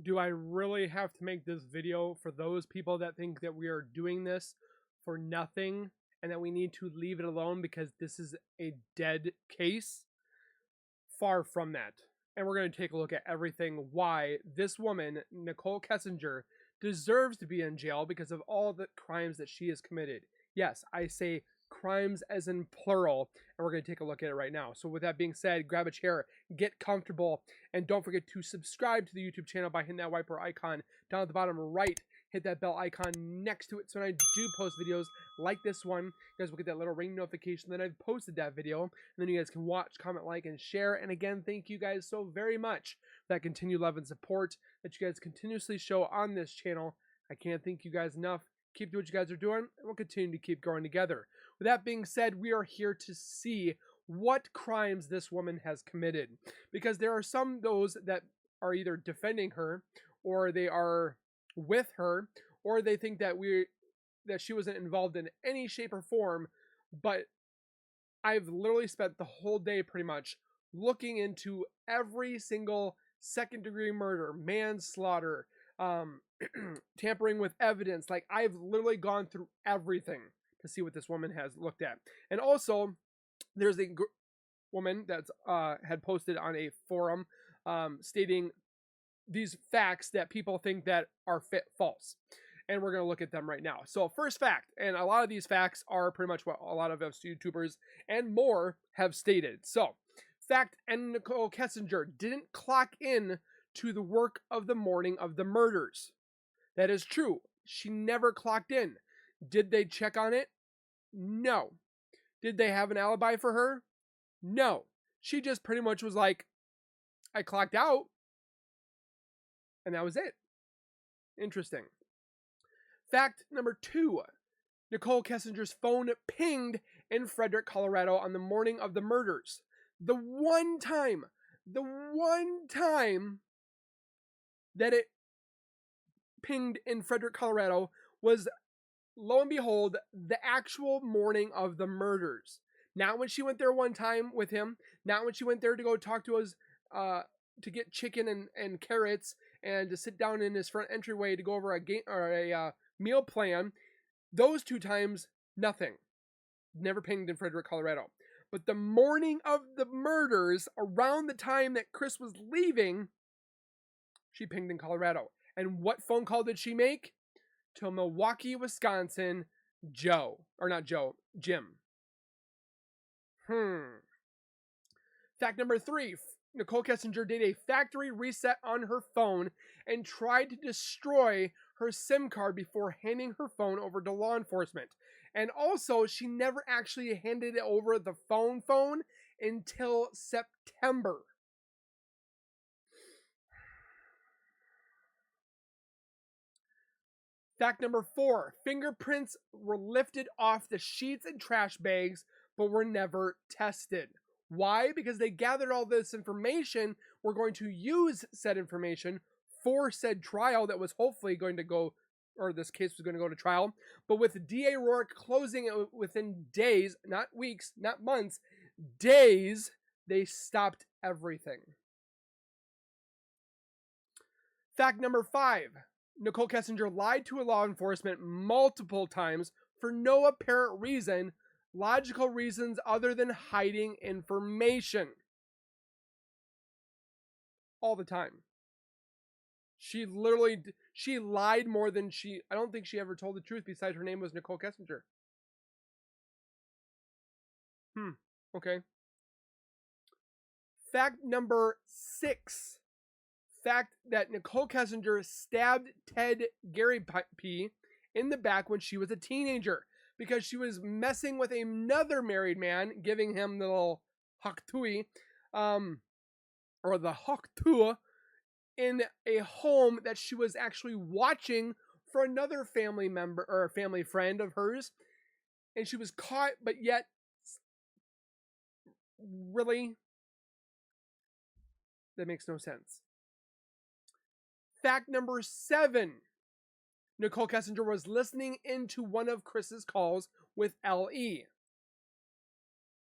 do I really have to make this video for those people that think that we are doing this for nothing and that we need to leave it alone because this is a dead case? Far from that. And we're going to take a look at everything why this woman, Nichol Kessinger, deserves to be in jail because of all the crimes that she has committed. Yes, I say crimes as in plural, and we're going to take a look at it right now. So with that being said, grab a chair, get comfortable, and don't forget to subscribe to the YouTube channel by hitting that wiper icon down at the bottom right. Hit that bell icon next to it so when I do post videos like this one, you guys will get that little ring notification that I've posted that video. And then you guys can watch, comment, like, and share. And again, thank you guys so very much for that continued love and support that you guys continuously show on this channel. I can't thank you guys enough. Keep doing what you guys are doing, and we'll continue to keep growing together. With that being said, we are here to see what crimes this woman has committed. Because there are some those that are either defending her, or they are with her, or they think that she wasn't involved in any shape or form. But I've literally spent the whole day pretty much looking into every single second-degree murder, manslaughter, tampering with evidence. Like, I've literally gone through everything to see what this woman has looked at. And also, there's a woman that's had posted on a forum stating these facts that people think that are false. And we're going to look at them right now. So first fact, and a lot of these facts are pretty much what a lot of us YouTubers and more have stated. So fact, and Nichol Kessinger didn't clock in to the work of the morning of the murders. That is true. She never clocked in. Did they check on it? No. Did they have an alibi for her? No. She just pretty much was like, I clocked out. And that was it. Interesting. Fact number 2. Nichol Kessinger's phone pinged in Frederick, Colorado on the morning of the murders. The one time that it pinged in Frederick, Colorado was, lo and behold, the actual morning of the murders. Not when she went there one time with him, not when she went there to go talk to us, to get chicken and carrots and to sit down in his front entryway to go over a meal plan. Those 2 times, nothing. Never pinged in Frederick, Colorado. But the morning of the murders, around the time that Chris was leaving, she pinged in Colorado. And what phone call did she make? To Milwaukee, Wisconsin, Jim. Fact number 3. Nichol Kessinger did a factory reset on her phone and tried to destroy her SIM card before handing her phone over to law enforcement. And also, she never actually handed it over the phone until September. Fact number 4. Fingerprints were lifted off the sheets and trash bags, but were never tested. Why? Because they gathered all this information. We're going to use said information for said trial that was hopefully going to go, or this case was going to go to trial. But with DA Rourke closing it within days, not weeks, not months, days, they stopped everything. Fact number 5. Nichol Kessinger lied to law enforcement multiple times for no apparent reason, logical reasons other than hiding information. All the time. She lied more than I don't think she ever told the truth besides her name was Nichol Kessinger. Okay. Fact number 6. Fact that Nichol Kessinger stabbed Ted Gary P. in the back when she was a teenager because she was messing with another married man, giving him the little haktui, or the haktua, in a home that she was actually watching for another family member or a family friend of hers. And she was caught, but yet, really? That makes no sense. Fact number 7. Nichol Kessinger was listening into one of Chris's calls with L.E.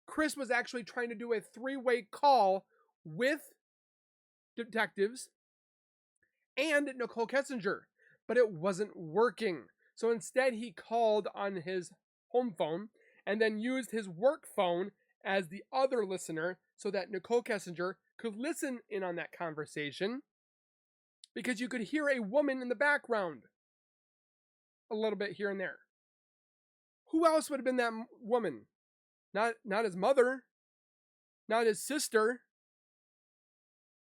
Chris was actually trying to do a 3-way call with detectives, and Nichol Kessinger, but it wasn't working. So instead, he called on his home phone and then used his work phone as the other listener so that Nichol Kessinger could listen in on that conversation, because you could hear a woman in the background a little bit here and there. Who else would have been that woman? Not his mother, not his sister.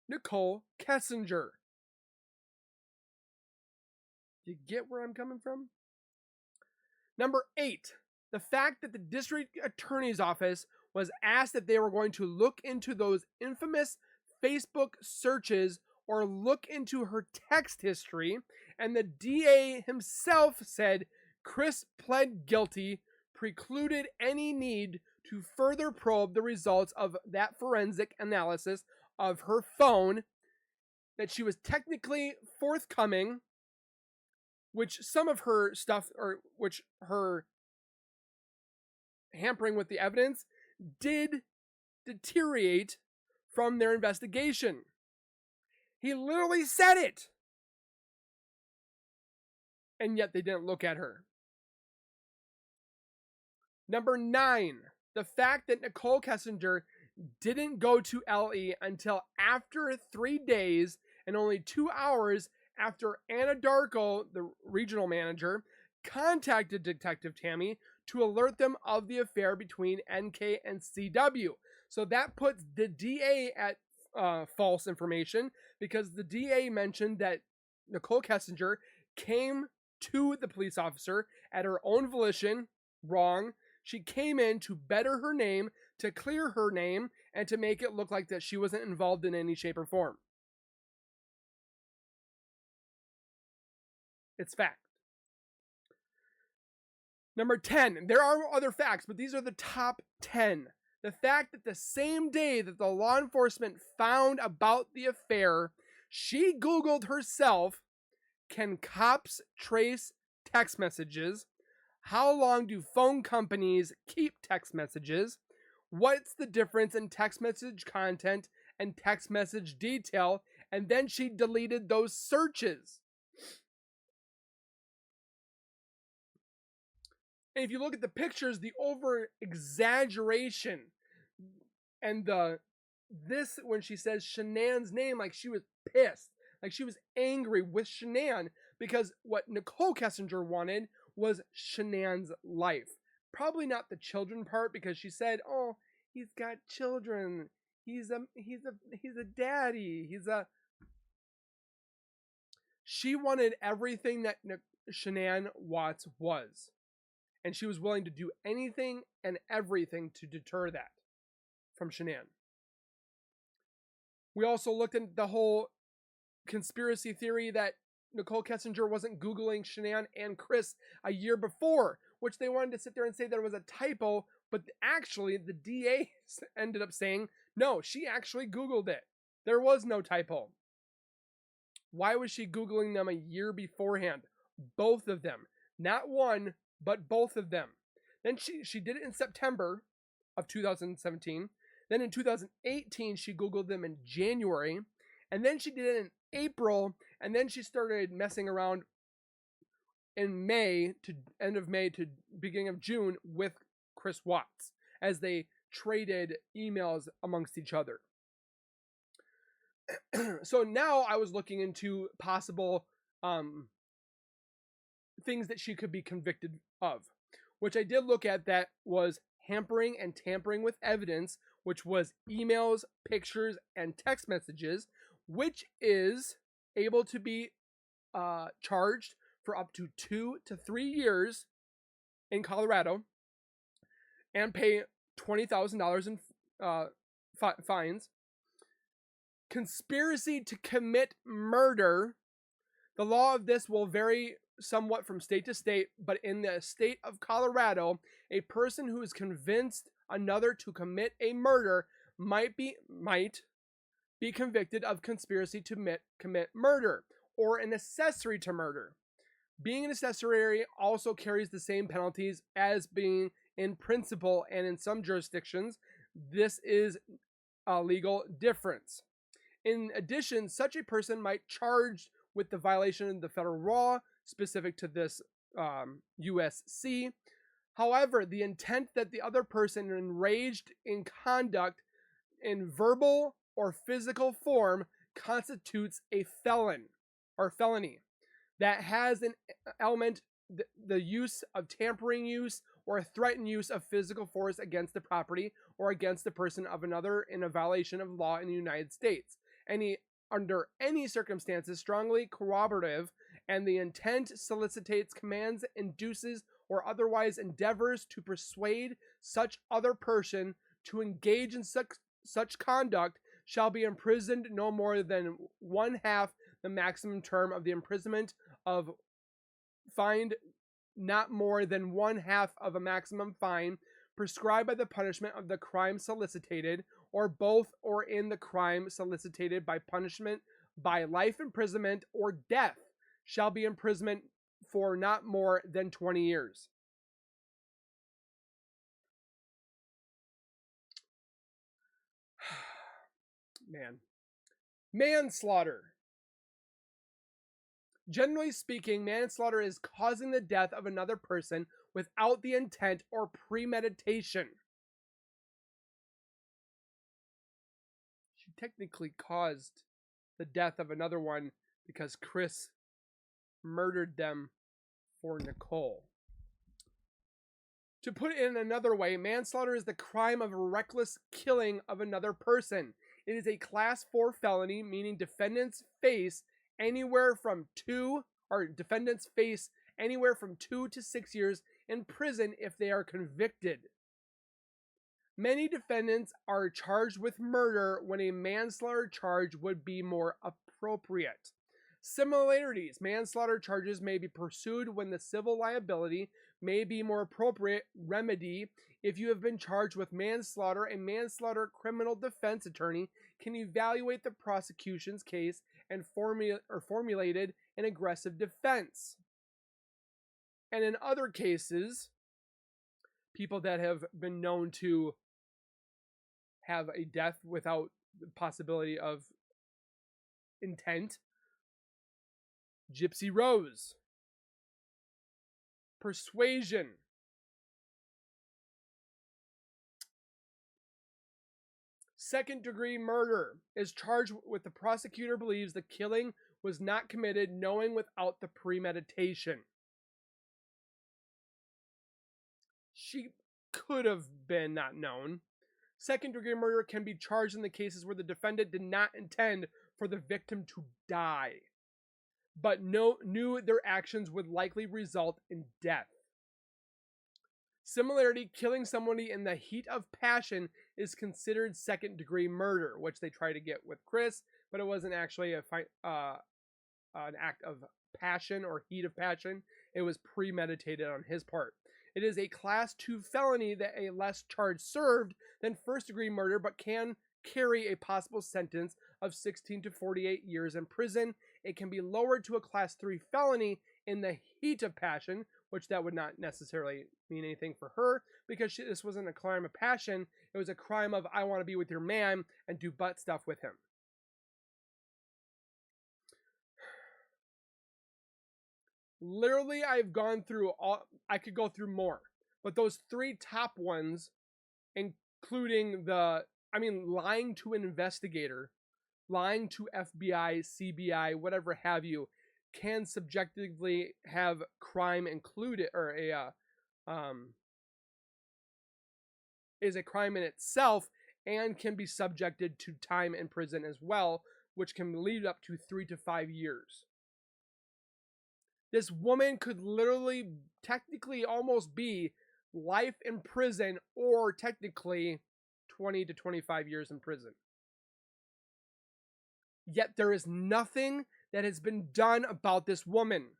Nichol Kessinger. You get where I'm coming from? Number 8, the fact that the district attorney's office was asked if they were going to look into those infamous Facebook searches or look into her text history, and the DA himself said Chris pled guilty, precluded any need to further probe the results of that forensic analysis of her phone, that she was technically forthcoming, which some of her stuff, or which her hampering with the evidence, did deteriorate from their investigation. He literally said it. And yet they didn't look at her. Number 9, the fact that Nichol Kessinger didn't go to LE until after 3 days and only 2 hours after Anna Darko, the regional manager, contacted Detective Tammy to alert them of the affair between NK and CW. So that puts the DA at false information, because the DA mentioned that Nichol Kessinger came to the police officer at her own volition. Wrong. She came in to better her name, to clear her name, and to make it look like that she wasn't involved in any shape or form. It's fact. Number 10, there are other facts, but these are the top 10. The fact that the same day that the law enforcement found about the affair, she Googled herself, can cops trace text messages? How long do phone companies keep text messages? What's the difference in text message content and text message detail? And then she deleted those searches. And if you look at the pictures, the over exaggeration and this when she says Shanann's name, like she was pissed, like she was angry with Shanann, because what Nichol Kessinger wanted was Shanann's life. Probably not the children part, because she said, "Oh, he's got children. He's a daddy. She wanted everything that Shanann Watts was. And she was willing to do anything and everything to deter that from Shanann. We also looked at the whole conspiracy theory that Nichol Kessinger wasn't Googling Shanann and Chris a year before, which they wanted to sit there and say there was a typo, but actually the DA ended up saying, no, she actually Googled it. There was no typo. Why was she Googling them a year beforehand? Both of them. Not one, but both of them. Then she did it in September of 2017. Then in 2018, she Googled them in January. And then she did it in April. And then she started messing around in May, to end of May to beginning of June, with Chris Watts, as they traded emails amongst each other. So now I was looking into possible things that she could be convicted of, which I did look at. That was hampering and tampering with evidence, which was emails, pictures, and text messages, which is able to be charged for up to 2 to 3 years in Colorado, and pay $20,000 in fines. Conspiracy to commit murder. The law of this will vary somewhat from state to state, but in the state of Colorado, a person who is convinced another to commit a murder might be convicted of conspiracy to commit murder, or an accessory to murder. Being an accessory also carries the same penalties as being in principle, and in some jurisdictions, this is a legal difference. In addition, such a person might be charged with the violation of the federal law specific to this USC. However, the intent that the other person enraged in conduct in verbal or physical form constitutes a felony that has an element, the use of tampering use or a threatened use of physical force against the property or against the person of another in a violation of law in the United States. Under any circumstances strongly corroborative, and the intent solicitates, commands, induces, or otherwise endeavors to persuade such other person to engage in such conduct, shall be imprisoned no more than 1/2 the maximum term of the imprisonment, of fined not more than 1/2 of a maximum fine prescribed by the punishment of the crime solicited, or both, or in the crime solicited by punishment by life imprisonment or death, shall be imprisonment for not more than 20 years. Man. Manslaughter. Generally speaking, manslaughter is causing the death of another person without the intent or premeditation. She technically caused the death of another one because Chris murdered them for Nichol. To put it in another way, manslaughter is the crime of reckless killing of another person. It is a class 4 felony, meaning defendants face anywhere from 2 to 6 years in prison if they are convicted. Many defendants are charged with murder when a manslaughter charge would be more appropriate. Similarities: manslaughter charges may be pursued when the civil liability may be more appropriate remedy. If you have been charged with manslaughter, a manslaughter criminal defense attorney can evaluate the prosecution's case and formulated an aggressive defense. And in other cases, people that have been known to have a death without the possibility of intent: Gypsy Rose. Persuasion. Second-degree murder is charged with the prosecutor believes the killing was not committed knowing without the premeditation. She could have been not known. Second-degree murder can be charged in the cases where the defendant did not intend for the victim to die, but knew their actions would likely result in death. Similarly, killing somebody in the heat of passion is considered second-degree murder, which they try to get with Chris, but it wasn't actually an act of passion or heat of passion. It was premeditated on his part. It is a class 2 felony that a less charge served than first-degree murder, but can carry a possible sentence of 16 to 48 years in prison. It can be lowered to a class 3 felony in the heat of passion, which that would not necessarily mean anything for her, because this wasn't a crime of passion. It was a crime of, I want to be with your man and do butt stuff with him. Literally, I've gone through I could go through more, but those 3 top ones, including lying to an investigator, lying to FBI, CBI, whatever have you, can subjectively have crime included, or is a crime in itself, and can be subjected to time in prison as well, which can lead up to 3 to 5 years. This woman could literally, technically, almost be life in prison, or technically 20 to 25 years in prison. Yet there is nothing that has been done about this woman.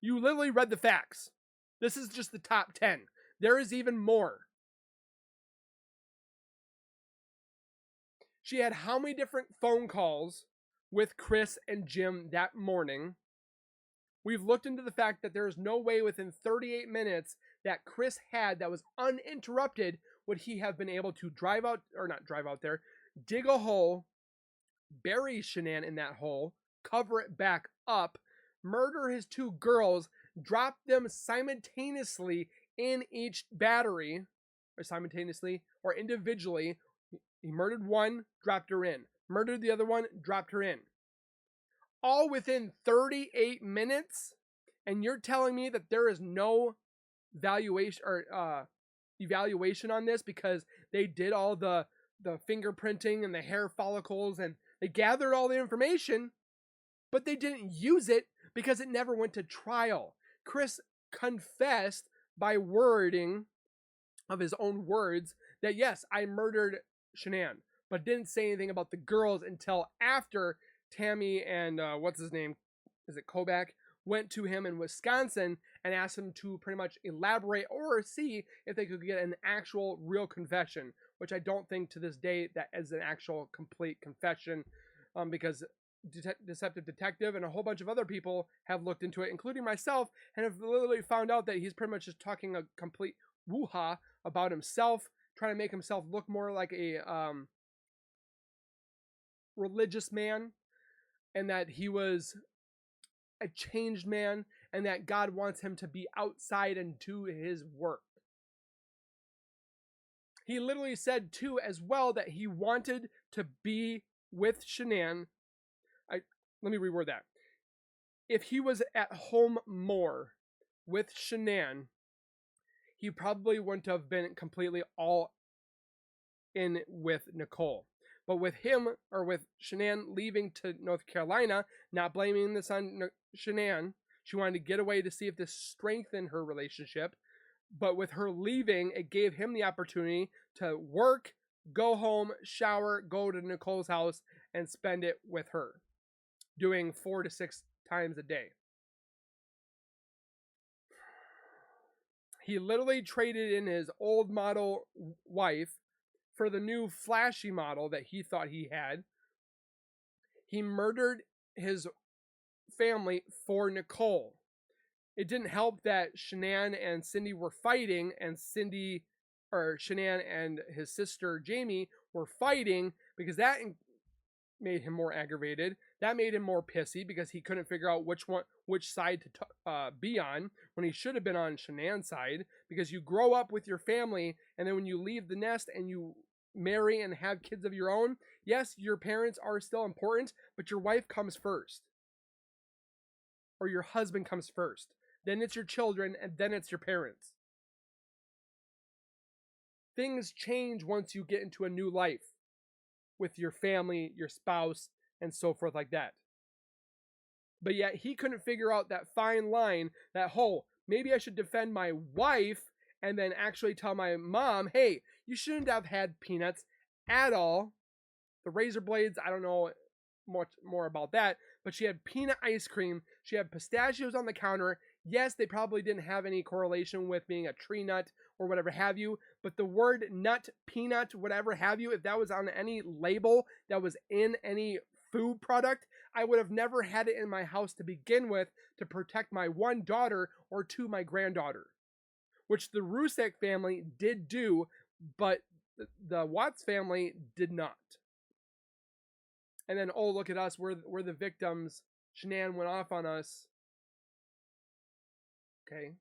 You literally read the facts. This is just the top 10. There is even more. She had how many different phone calls with Chris and Jim that morning? We've looked into the fact that there is no way within 38 minutes that Chris had that was uninterrupted would he have been able to dig a hole, bury Shanann in that hole, cover it back up, murder his 2 girls, drop them simultaneously in each battery, or simultaneously, or individually. He murdered one, dropped her in. Murdered the other one, dropped her in. All within 38 minutes, and you're telling me that there is no valuation or evaluation on this because they did all the fingerprinting and the hair follicles and they gathered all the information, but they didn't use it because it never went to trial. Chris confessed by wording of his own words that yes, I murdered Shanann, but didn't say anything about the girls until after Tammy and what's his name? Is it Kobach? Went to him in Wisconsin and asked him to pretty much elaborate or see if they could get an actual real confession, which I don't think to this day that is an actual complete confession, because Deceptive Detective and a whole bunch of other people have looked into it, including myself, and have literally found out that he's pretty much just talking a complete woo-ha about himself, trying to make himself look more like a religious man, and that he was a changed man, and that God wants him to be outside and do his work. He literally said too as well that he wanted to be with Shanann. Let me reword that. If he was at home more with Shanann, he probably wouldn't have been completely all in with Nichol. But with him, or with Shanann leaving to North Carolina, not blaming this on Shanann, she wanted to get away to see if this strengthened her relationship. But with her leaving, it gave him the opportunity to work, go home, shower, go to Nichol's house, and spend it with her, doing 4 to 6 times a day. He literally traded in his old model wife for the new flashy model that he thought he had. He murdered his family for Nichol. It didn't help that Shanann and Cindy were fighting, and Shanann and his sister Jamie were fighting, because that made him more aggravated. That made him more pissy because he couldn't figure out which side to be on, when he should have been on Shanann's side, because you grow up with your family, and then when you leave the nest and you marry and have kids of your own, yes, your parents are still important, but your wife comes first. Or your husband comes first. Then it's your children, and then it's your parents. Things change once you get into a new life with your family, your spouse, and so forth like that. But yet he couldn't figure out that fine line that, oh, maybe I should defend my wife and then actually tell my mom, hey, you shouldn't have had peanuts at all. The razor blades, I don't know much more about that, but she had peanut ice cream. She had pistachios on the counter. Yes, they probably didn't have any correlation with being a tree nut or whatever have you, but the word nut, peanut, whatever have you, if that was on any label that was in any food product, I would have never had it in my house to begin with to protect my 1 daughter or 2 my granddaughter, which the Rusak family did do, but the Watts family did not. And then, oh, look at us, we're the victims. Shanann went off on us. Okay.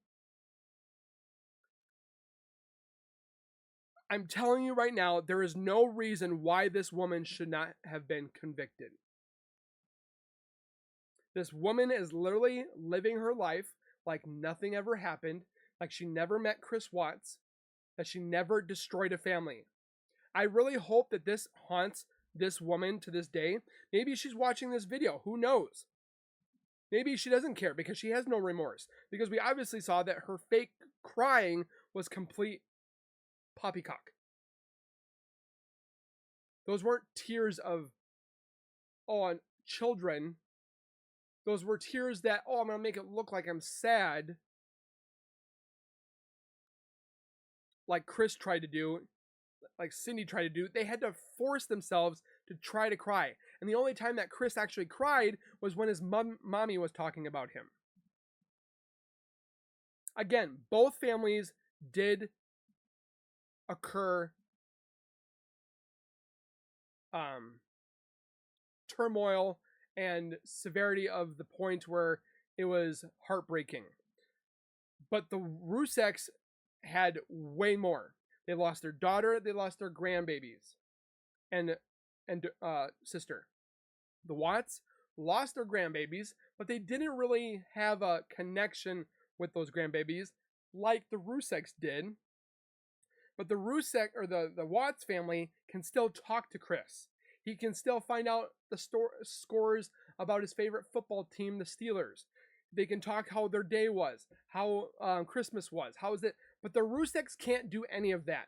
I'm telling you right now, there is no reason why this woman should not have been convicted. This woman is literally living her life like nothing ever happened, like she never met Chris Watts, that she never destroyed a family. I really hope that this haunts this woman to this day. Maybe she's watching this video. Who knows? Maybe she doesn't care because she has no remorse. Because we obviously saw that her fake crying was complete poppycock. Those weren't tears of, oh, children. Those were tears that, oh, I'm going to make it look like I'm sad. Like Chris tried to do, like Cindy tried to do. They had to force themselves to try to cry. And the only time that Chris actually cried was when his mommy was talking about him. Again, both families did occur turmoil and severity of the point where it was heartbreaking. But the Ruseks had way more. They lost their daughter, they lost their grandbabies, and sister. The Watts lost their grandbabies, but they didn't really have a connection with those grandbabies like the Ruseks did. But the the Watts family can still talk to Chris. He can still find out the scores about his favorite football team, the Steelers. They can talk how their day was, how Christmas was, how is it. But the Ruseks can't do any of that.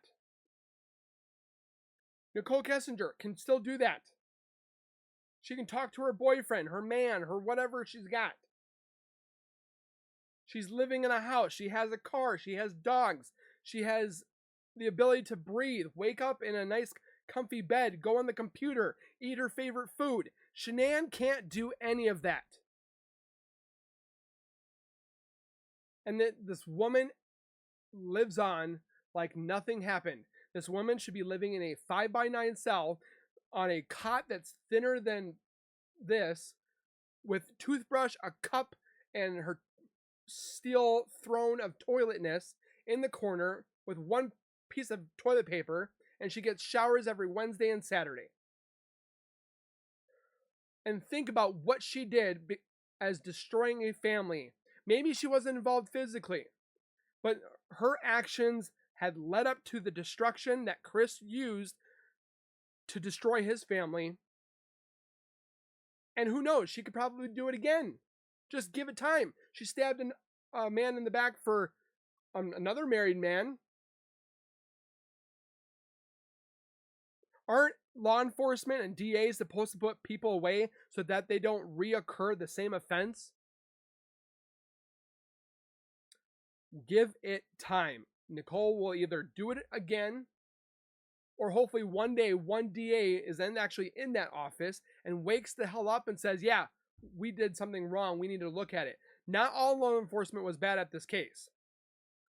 Nichol Kessinger can still do that. She can talk to her boyfriend, her man, her whatever she's got. She's living in a house. She has a car. She has dogs. She has the ability to breathe, wake up in a nice comfy bed, go on the computer, eat her favorite food. Shanann can't do any of that. And this woman lives on like nothing happened. This woman should be living in a 5x9 cell on a cot that's thinner than this, with toothbrush, a cup, and her steel throne of toiletness in the corner with one piece of toilet paper, and she gets showers every Wednesday and Saturday. And think about what she did as destroying a family. Maybe she wasn't involved physically, but her actions had led up to the destruction that Chris used to destroy his family. And who knows, she could probably do it again. Just give it time. She stabbed a man in the back for another married man. Aren't law enforcement and DAs supposed to put people away so that they don't reoccur the same offense? Give it time. Nichol will either do it again, or hopefully one day one DA is then actually in that office and wakes the hell up and says, yeah, we did something wrong. We need to look at it. Not all law enforcement was bad at this case.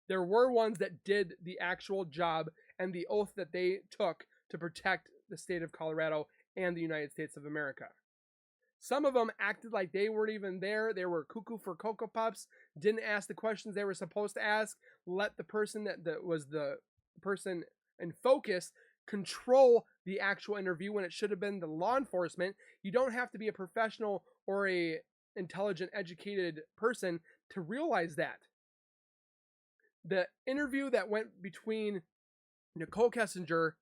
There were ones that did the actual job and the oath that they took to protect the state of Colorado and the United States of America. Some of them acted like they weren't even there. They were cuckoo for Cocoa Puffs, didn't ask the questions they were supposed to ask, let the person that was the person in focus control the actual interview when it should have been the law enforcement. You don't have to be a professional or a intelligent, educated person to realize that. The interview that went between Nichol Kessinger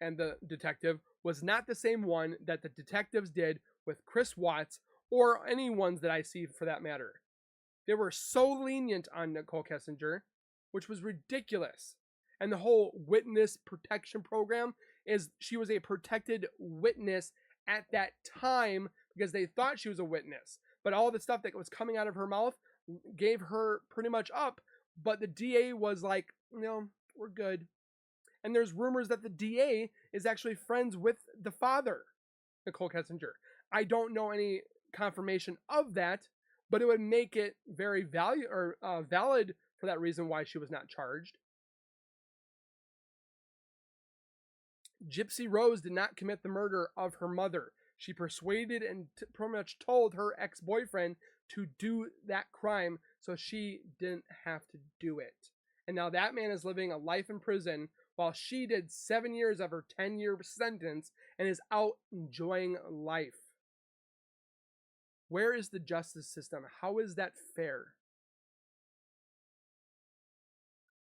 and the detective was not the same one that the detectives did with Chris Watts or any ones that I see for that matter. They were so lenient on Nichol Kessinger, which was ridiculous. And the whole witness protection program is she was a protected witness at that time because they thought she was a witness. But all the stuff that was coming out of her mouth gave her pretty much up. But the DA was like, no, we're good. And there's rumors that the DA is actually friends with the father, Nichol Kessinger. I don't know any confirmation of that, but it would make it very valid for that reason why she was not charged. Gypsy Rose did not commit the murder of her mother. She persuaded and pretty much told her ex-boyfriend to do that crime so she didn't have to do it. And now that man is living a life in prison while she did 7 years of her 10-year sentence and is out enjoying life. Where is the justice system? How is that fair?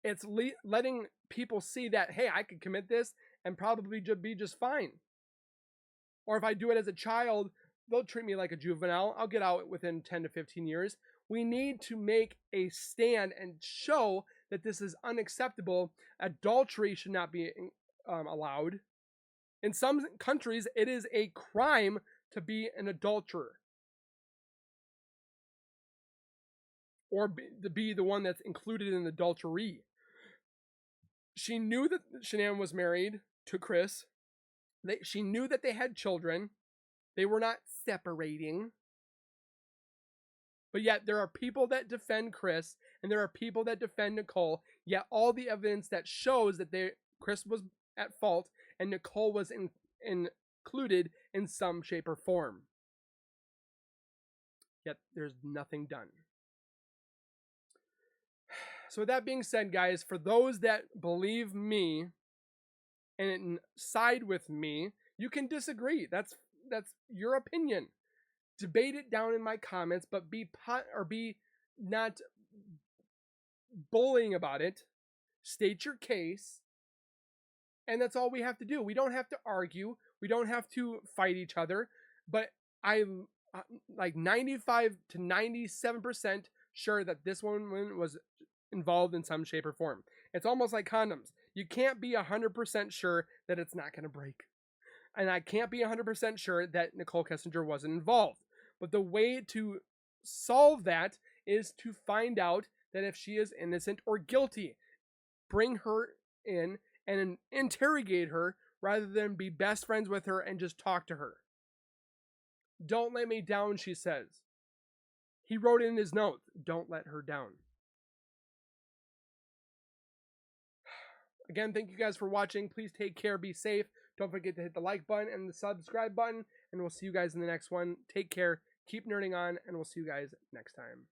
It's letting people see that, hey, I could commit this and probably be just fine. Or if I do it as a child, they'll treat me like a juvenile. I'll get out within 10 to 15 years. We need to make a stand and show that this is unacceptable. Adultery should not be allowed. In some countries, it is a crime to be an adulterer. Or to be the one that's included in adultery. She knew that Shanann was married to Chris. She knew that they had children. They were not separating. But yet there are people that defend Chris and there are people that defend Nichol. Yet all the evidence that shows that Chris was at fault and Nichol was included in some shape or form. yet there's nothing done. So with that being said, guys, for those that believe me and side with me, you can disagree. That's your opinion. Debate it down in my comments, but be not bullying about it. State your case, and that's all we have to do. We don't have to argue. We don't have to fight each other. But I'm like 95 to 97% sure that this woman was involved in some shape or form. It's almost like condoms. You can't be 100% sure that it's not going to break. And I can't be 100% sure that Nichol Kessinger wasn't involved. But the way to solve that is to find out that if she is innocent or guilty. Bring her in and interrogate her rather than be best friends with her and just talk to her. Don't let me down, she says. He wrote in his note, don't let her down. Again, thank you guys for watching. Please take care, be safe. Don't forget to hit the like button and the subscribe button, and we'll see you guys in the next one. Take care, keep nerding on, and we'll see you guys next time.